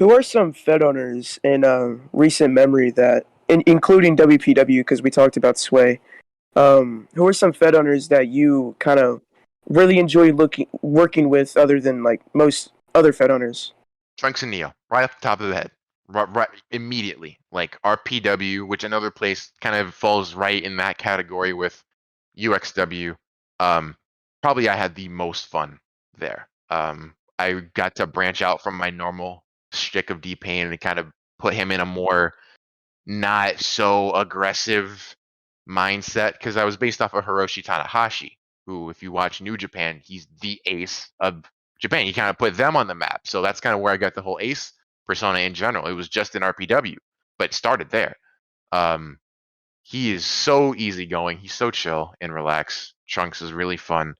Who are some Fed owners in recent memory that, including WPW, because we talked about Sway, who are some Fed owners that you kind of really enjoy working with other than like most other Fed owners? Trunks and Neo, right off the top of the head, right immediately. Like RPW, which another place kind of falls right in that category with UXW. Um, Probably I had the most fun there. I got to branch out from my normal shtick of D-Pain and kind of put him in a more not so aggressive mindset because I was based off of Hiroshi Tanahashi, who, if you watch New Japan, he's the ace of Japan. He kind of put them on the map. So that's kind of where I got the whole ace persona in general. It was just in RPW, but started there. Um, he is so easygoing. He's so chill and relaxed. Trunks is really fun.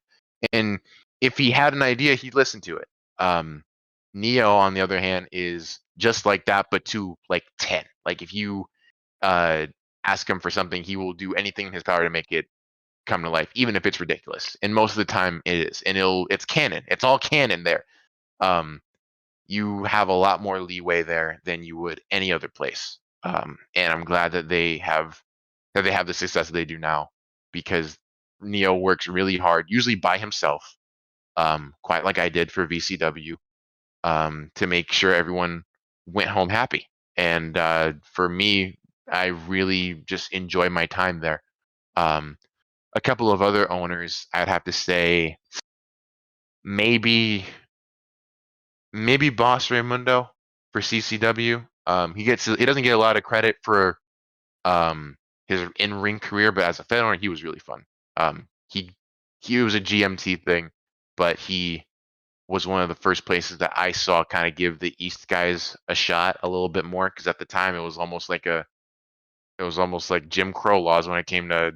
And if he had an idea, he'd listen to it. Neo, on the other hand, is just like that, but to like 10. Like if you uh, ask him for something, he will do anything in his power to make it come to life, even if it's ridiculous. And most of the time it is. And it's canon. It's all canon there. Um, you have a lot more leeway there than you would any other place. And I'm glad that they have the success that they do now because Neo works really hard, usually by himself, quite like I did for VCW, to make sure everyone went home happy. And for me, I really just enjoy my time there. Um, a couple of other owners, I'd have to say maybe Boss Raimundo for CCW. He doesn't get a lot of credit for his in-ring career, but as a Fed owner, he was really fun. He was a GMT thing, but he was one of the first places that I saw kind of give the East guys a shot a little bit more because at the time it was almost like Jim Crow laws when it came to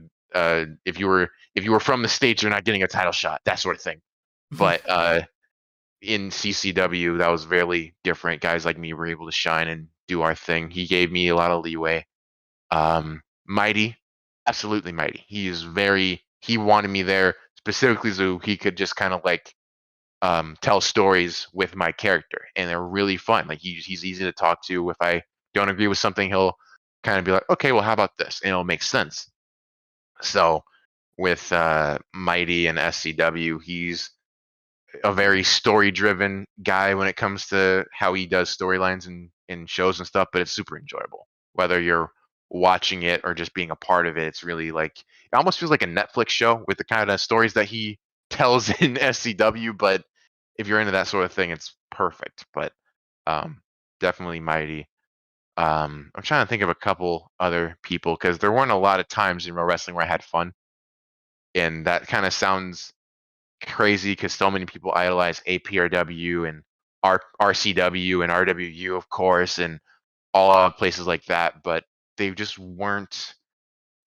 if you were from the States, you're not getting a title shot, that sort of thing. But in CCW, that was very different. Guys like me were able to shine and do our thing. He gave me a lot of leeway. Mighty, absolutely mighty. He wanted me there specifically so he could just kind of like tell stories with my character, and they're really fun. Like he's easy to talk to. If I don't agree with something, he'll kind of be like, okay, well, how about this? And it'll make sense. So with Mighty and SCW, he's a very story driven guy when it comes to how he does storylines in shows and stuff, but it's super enjoyable. Whether you're watching it or just being a part of it, it's really like it almost feels like a Netflix show with the kind of stories that he tells in SCW, but if you're into that sort of thing, it's perfect. But definitely Mighty. I'm trying to think of a couple other people because there weren't a lot of times in pro wrestling where I had fun, and that kind of sounds crazy because so many people idolize APRW and RCW and RWU, of course, and all places like that. But they just weren't.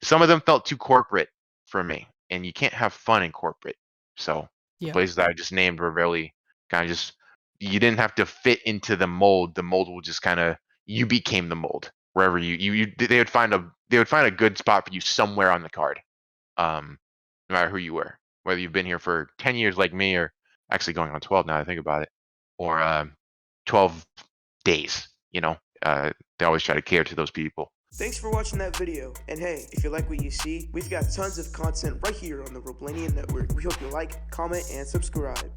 Some of them felt too corporate for me, and you can't have fun in corporate. So the Yeah. places that I just named were really kind of just you didn't have to fit into the mold. The mold will just kind of you became the mold wherever you they would find a good spot for you somewhere on the card, no matter who you were, whether you've been here for 10 years like me or actually going on 12 now I think about it, or 12 days. They always try to cater to those people. Thanks for watching that video. And hey, if you like what you see, we've got tons of content right here on the Roblania Network. We hope you like, comment, and subscribe.